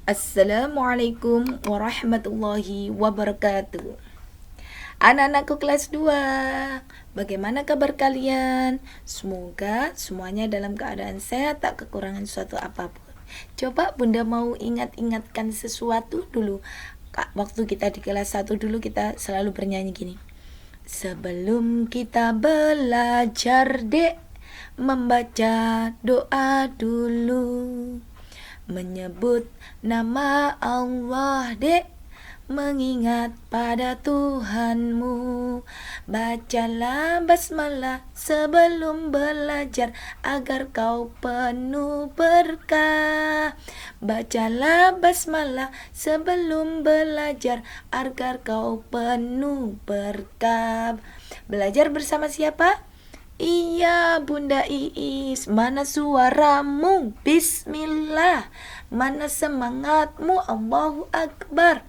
Assalamualaikum warahmatullahi wabarakatuh. Anak-anakku kelas 2, bagaimana kabar kalian? Semoga semuanya dalam keadaan sehat, tak kekurangan suatu apapun. Coba Bunda mau ingat-ingatkan sesuatu dulu. Kak, waktu kita di kelas 1 dulu kita selalu bernyanyi gini. Sebelum kita belajar, Dek, membaca doa dulu. Menyebut nama Allah, Dek, mengingat pada Tuhanmu. Bacalah basmalah sebelum belajar agar kau penuh berkah. Bacalah basmalah sebelum belajar agar kau penuh berkah. Belajar bersama siapa? Iya, Bunda Iis. Mana suaramu? Bismillah. Mana semangatmu? Allahu Akbar.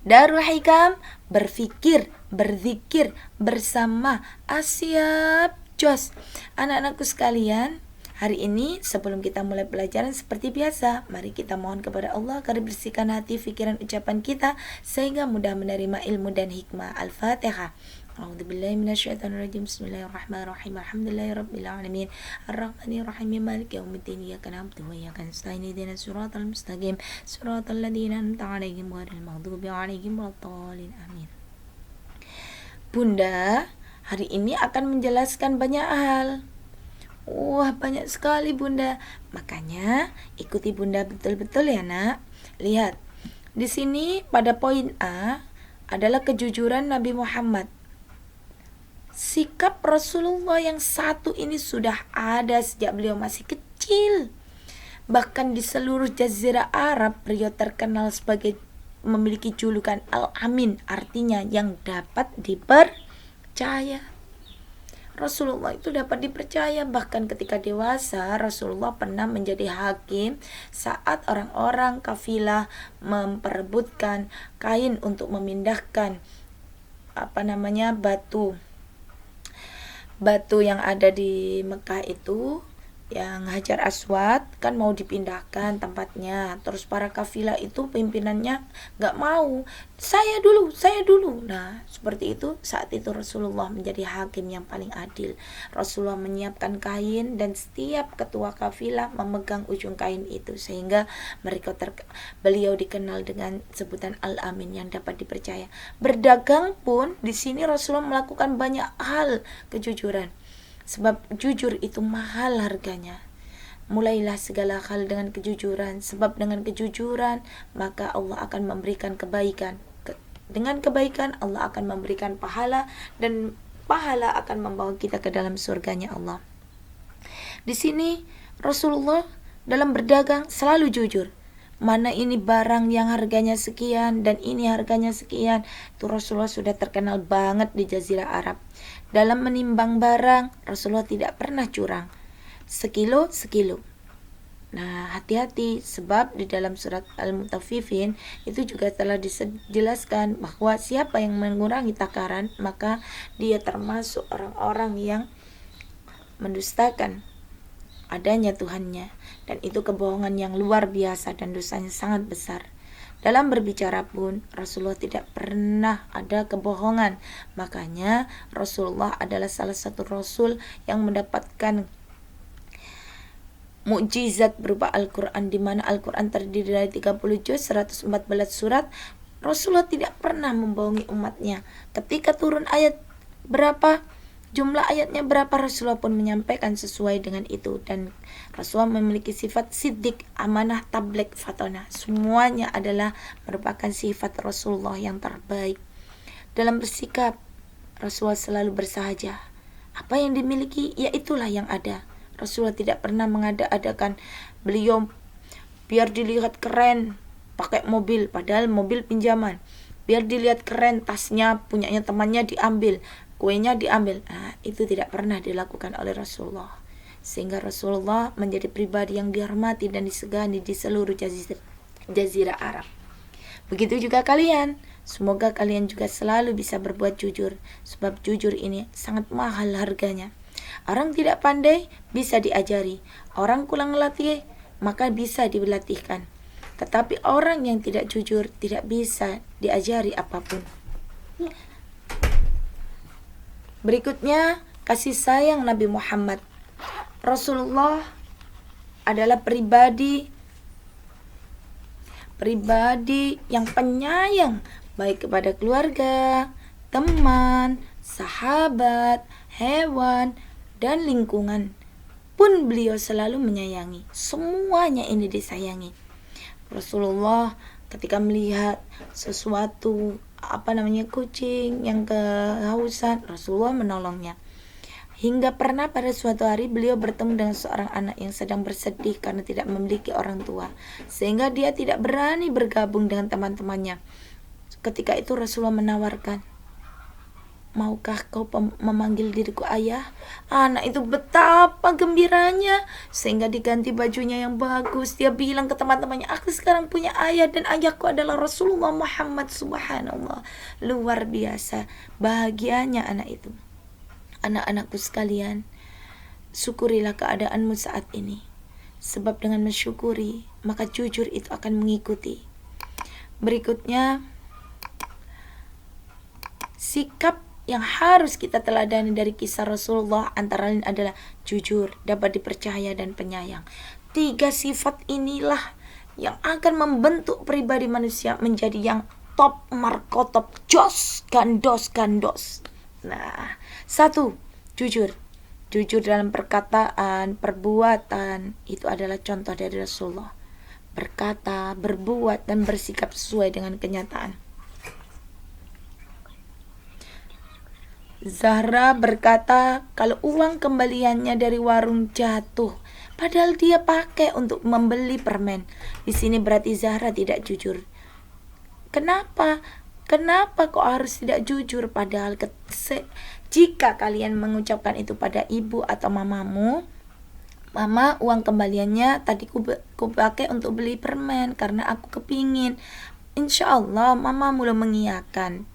Darul Hikam, berfikir, berzikir bersama. Asyap, jos. Anak-anakku sekalian, hari ini sebelum kita mulai pelajaran seperti biasa, mari kita mohon kepada Allah agar bersihkan hati, pikiran, ucapan kita sehingga mudah menerima ilmu dan hikmah. Al-Fatihah. A'udzubillahi minasyaitonirrajim. Bismillahirrahmanirrahim. Alhamdulillahirabbil alamin. Arrahmanirrahim. Maliki yaumiddin. Iyyaka na'budu wa iyyaka nasta'in. Ihdinas siratal mustaqim. Siratal ladzina an'amta 'alaihim ghairil maghdubi 'alaihim waladdallin. Amin. Bunda hari ini akan menjelaskan banyak hal. Wah, banyak sekali Bunda. Makanya ikuti Bunda betul-betul ya, Nak. Lihat. Di sini pada poin A adalah kejujuran Nabi Muhammad. Sikap Rasulullah yang satu ini sudah ada sejak beliau masih kecil. Bahkan di seluruh jazirah Arab, beliau terkenal sebagai memiliki julukan Al-Amin, artinya yang dapat dipercaya. Rasulullah itu dapat dipercaya. Bahkan ketika dewasa, Rasulullah pernah menjadi hakim saat orang-orang kafilah memperebutkan kain untuk memindahkan batu yang ada di Mekah itu, yang Hajar Aswad kan mau dipindahkan tempatnya. Terus para kafilah itu pimpinannya gak mau, saya dulu. Nah seperti itu. Saat itu Rasulullah menjadi hakim yang paling adil. Rasulullah menyiapkan kain dan setiap ketua kafilah memegang ujung kain itu, sehingga beliau dikenal dengan sebutan Al-Amin, yang dapat dipercaya. Berdagang pun di sini Rasulullah melakukan banyak hal kejujuran, sebab jujur itu mahal harganya. Mulailah segala hal dengan kejujuran, sebab dengan kejujuran maka Allah akan memberikan kebaikan. Dengan kebaikan Allah akan memberikan pahala, dan pahala akan membawa kita ke dalam surganya Allah. Di sini Rasulullah dalam berdagang selalu jujur. Mana ini barang yang harganya sekian dan ini harganya sekian, itu Rasulullah sudah terkenal banget di Jazirah Arab. Dalam menimbang barang, Rasulullah tidak pernah curang. Sekilo. Nah, hati-hati, sebab di dalam surat Al-Mutaffifin itu juga telah dijelaskan bahwa siapa yang mengurangi takaran, maka dia termasuk orang-orang yang mendustakan adanya Tuhannya, dan itu kebohongan yang luar biasa dan dosanya sangat besar. Dalam berbicara pun Rasulullah tidak pernah ada kebohongan. Makanya Rasulullah adalah salah satu Rasul yang mendapatkan mukjizat berupa Al-Quran, di mana Al-Quran terdiri dari 30 juz, 114 surat. Rasulullah tidak pernah membohongi umatnya. Ketika turun ayat berapa, jumlah ayatnya berapa, Rasulullah pun menyampaikan sesuai dengan itu. Dan Rasulullah memiliki sifat siddiq, amanah, tabligh, fatonah. Semuanya adalah merupakan sifat Rasulullah yang terbaik. Dalam bersikap, Rasulullah selalu bersahaja. Apa yang dimiliki, ya itulah yang ada. Rasulullah tidak pernah mengada-adakan. Beliau biar dilihat keren pakai mobil, padahal mobil pinjaman. Biar dilihat keren, tasnya punyanya temannya diambil, kuenya diambil. Nah, itu tidak pernah dilakukan oleh Rasulullah. Sehingga Rasulullah menjadi pribadi yang dihormati dan disegani di seluruh jazirah Arab. Begitu juga kalian. Semoga kalian juga selalu bisa berbuat jujur, sebab jujur ini sangat mahal harganya. Orang tidak pandai bisa diajari, orang kurang latih maka bisa dilatihkan. Tetapi orang yang tidak jujur tidak bisa diajari apapun. Berikutnya, kasih sayang Nabi Muhammad. Rasulullah adalah pribadi yang penyayang, baik kepada keluarga, teman, sahabat, hewan, dan lingkungan. Pun beliau selalu menyayangi. Semuanya ini disayangi. Rasulullah ketika melihat sesuatu kucing yang kehausan, Rasulullah menolongnya. Hingga pernah pada suatu hari beliau bertemu dengan seorang anak yang sedang bersedih karena tidak memiliki orang tua, sehingga dia tidak berani bergabung dengan teman-temannya. Ketika itu Rasulullah menawarkan, maukah kau memanggil diriku ayah? Anak itu betapa gembiranya, sehingga diganti bajunya yang bagus. Dia bilang ke teman-temannya, aku sekarang punya ayah, dan ayahku adalah Rasulullah Muhammad. Subhanallah, luar biasa bahagianya anak itu. Anak-anakku sekalian, syukurilah keadaanmu saat ini, sebab dengan mensyukuri maka jujur itu akan mengikuti. Berikutnya, sikap yang harus kita teladani dari kisah Rasulullah antara lain adalah jujur, dapat dipercaya, dan penyayang. 3 sifat inilah yang akan membentuk pribadi manusia menjadi yang top markotop, jos, gandos. Nah, 1, jujur dalam perkataan, perbuatan, itu adalah contoh dari Rasulullah. Berkata, berbuat, dan bersikap sesuai dengan kenyataan. Zahra berkata kalau uang kembaliannya dari warung jatuh, padahal dia pakai untuk membeli permen. Di sini berarti Zahra tidak jujur. Kenapa kok harus tidak jujur? Padahal jika kalian mengucapkan itu pada ibu atau mamamu, mama, uang kembaliannya tadi ku pakai untuk beli permen karena aku kepingin. Insya Allah mama mulai mengiyakan.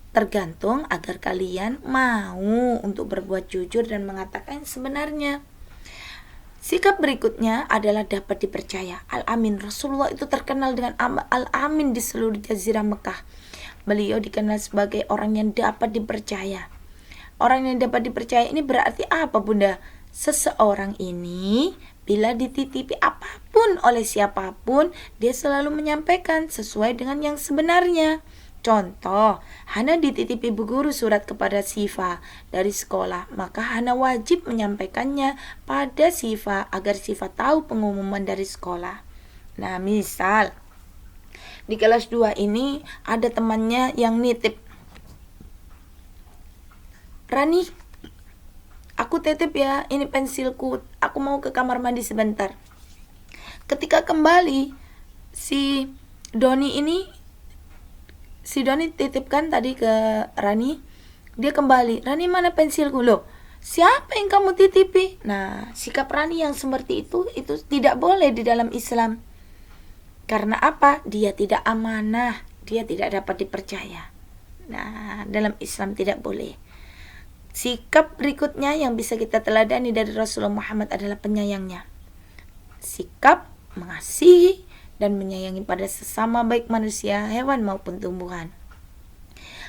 Tergantung agar kalian mau untuk berbuat jujur dan mengatakan sebenarnya. Sikap berikutnya adalah dapat dipercaya. Al-Amin. Rasulullah itu terkenal dengan Al-Amin di seluruh jazirah Mekah. Beliau dikenal sebagai orang yang dapat dipercaya. Orang yang dapat dipercaya ini berarti apa, Bunda? Seseorang ini bila dititipi apapun oleh siapapun, dia selalu menyampaikan sesuai dengan yang sebenarnya. Contoh, Hana dititipi bu guru surat kepada Sifa dari sekolah, maka Hana wajib menyampaikannya pada Sifa agar Sifa tahu pengumuman dari sekolah. Nah, misal di kelas 2 ini ada temannya yang nitip, Rani, aku titip ya, ini pensilku, aku mau ke kamar mandi sebentar. Ketika kembali, si Doni titipkan tadi ke Rani, dia kembali, Rani mana pensilku? Loh, siapa yang kamu titipi? Nah, sikap Rani yang seperti itu tidak boleh di dalam Islam. Karena apa? Dia tidak amanah, dia tidak dapat dipercaya. Nah, dalam Islam tidak boleh. Sikap berikutnya yang bisa kita teladani dari Rasulullah Muhammad adalah penyayangnya. Sikap mengasihi dan menyayangi pada sesama, baik manusia, hewan maupun tumbuhan.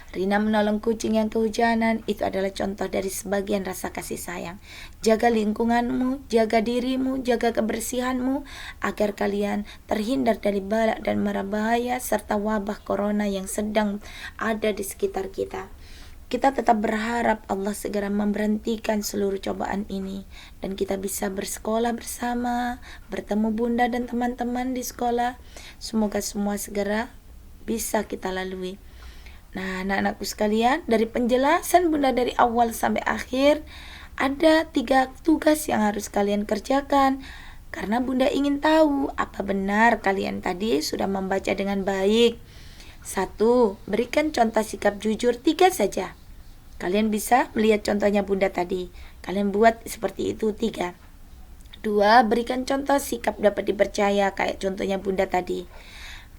Rina menolong kucing yang kehujanan, itu adalah contoh dari sebagian rasa kasih sayang. Jaga lingkunganmu, jaga dirimu, jaga kebersihanmu, agar kalian terhindar dari bala dan mara bahaya serta wabah corona yang sedang ada di sekitar kita. Kita tetap berharap Allah segera memberhentikan seluruh cobaan ini dan kita bisa bersekolah bersama, bertemu bunda dan teman-teman di sekolah. Semoga semua segera bisa kita lalui. Nah, anak-anakku sekalian, dari penjelasan bunda dari awal sampai akhir, ada 3 tugas yang harus kalian kerjakan. Karena bunda ingin tahu apa benar kalian tadi sudah membaca dengan baik. 1. Berikan contoh sikap jujur 3 saja. Kalian bisa melihat contohnya bunda tadi. Kalian buat seperti itu 3. 2. Berikan contoh sikap dapat dipercaya kayak contohnya bunda tadi.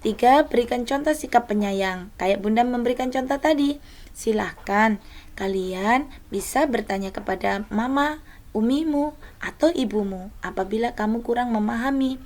3. Berikan contoh sikap penyayang kayak bunda memberikan contoh tadi. Silahkan kalian bisa bertanya kepada mama, umimu, atau ibumu apabila kamu kurang memahami.